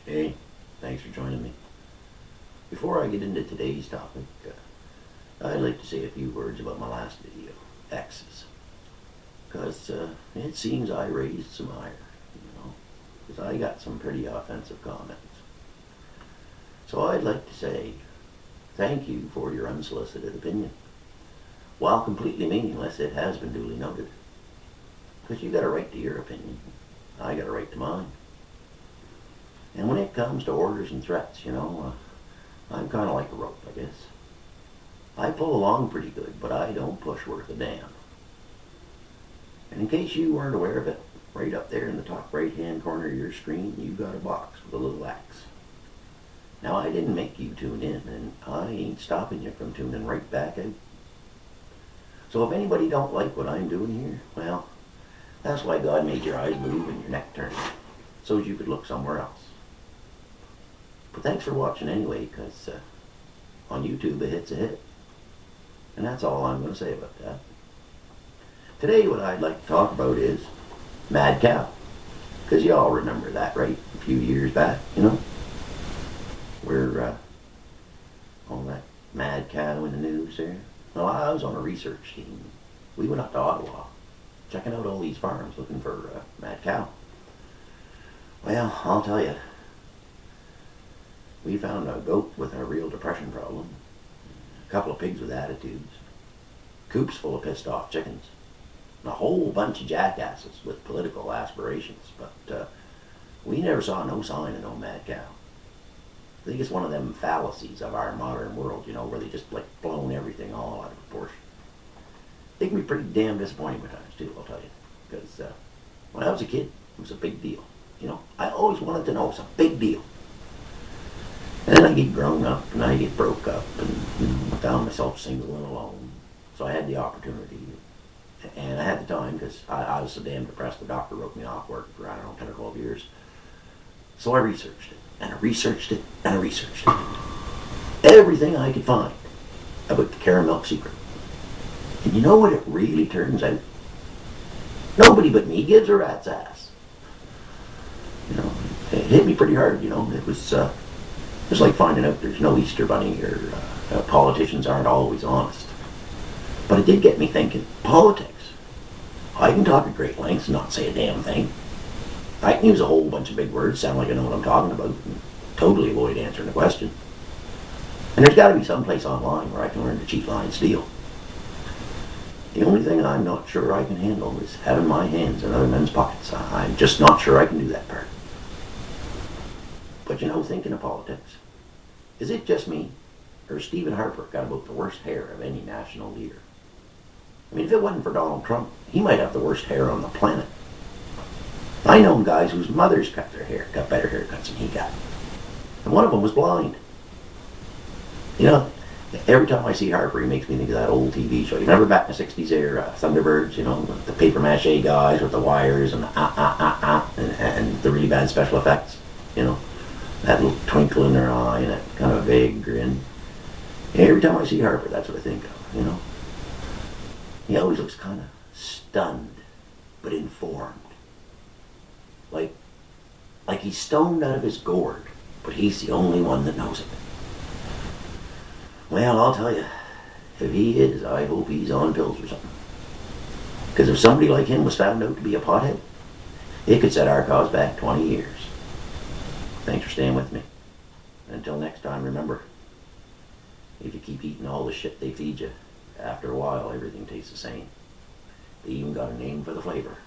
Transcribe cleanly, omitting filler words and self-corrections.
Hey, thanks for joining me. Before I get into today's topic, I'd like to say a few words about my last video, exes. Because it seems I raised some ire, because I got some pretty offensive comments. So I'd like to say thank you for your unsolicited opinion. While completely meaningless, it has been duly noted. Because you got a right to your opinion. I got a right to mine. And when it comes to orders and threats, I'm kind of like a rope, I guess. I pull along pretty good, but I don't push worth a damn. And in case you weren't aware of it, right up there in the top right-hand corner of your screen, you've got a box with a little X. Now, I didn't make you tune in, and I ain't stopping you from tuning right back out. So if anybody don't like what I'm doing here, well, that's why God made your eyes move and your neck turn, so you could look somewhere else. But thanks for watching anyway, because on YouTube a hit's a hit. And that's all I'm going to say about that. Today what I'd like to talk about is Mad Cow. Because you all remember that, right? A few years back, where all that mad cow in the news there. Well, I was on a research team. We went up to Ottawa, checking out all these farms looking for mad cow. Well, I'll tell you, we found a goat with a real depression problem, a couple of pigs with attitudes, coops full of pissed off chickens, and a whole bunch of jackasses with political aspirations, but we never saw no sign of no mad cow. I think it's one of them fallacies of our modern world, where they just blown everything all out of proportion. They can be pretty damn disappointing at times too, I'll tell you, because when I was a kid, it was a big deal. I always wanted to know, it's a big deal. And then I get grown up, and I get broke up, and found myself single and alone. So I had the opportunity, and I had the time, because I was so damn depressed, the doctor wrote me off work for, 10 or 12 years. So I researched it, and I researched it, and I researched it. Everything I could find about the caramel secret. And you know what it really turns out? Nobody but me gives a rat's ass. It hit me pretty hard, It was it's like finding out there's no Easter Bunny, or politicians aren't always honest. But it did get me thinking, politics. I can talk at great lengths and not say a damn thing. I can use a whole bunch of big words, sound like I know what I'm talking about, and totally avoid answering the question. And there's got to be some place online where I can learn to cheat, lie, and steal. The only thing I'm not sure I can handle is having my hands in other men's pockets. I'm just not sure I can do that part. But thinking of politics, is it just me, or Stephen Harper got about the worst hair of any national leader? I mean, if it wasn't for Donald Trump, he might have the worst hair on the planet. I know guys whose mothers got better haircuts than he got. And one of them was blind. Every time I see Harper, he makes me think of that old TV show. You remember back in the 60s there, Thunderbirds, the paper mache guys with the wires and and the really bad special effects, that little twinkle in their eye and that kind of vague grin. Every time I see Harper, that's what I think of, He always looks kind of stunned, but informed. Like he's stoned out of his gourd, but he's the only one that knows it. Well, I'll tell you, if he is, I hope he's on pills or something. Because if somebody like him was found out to be a pothead, it could set our cause back 20 years. Thanks for staying with me. Until next time, remember, if you keep eating all the shit they feed you, after a while everything tastes the same. They even got a name for the flavor.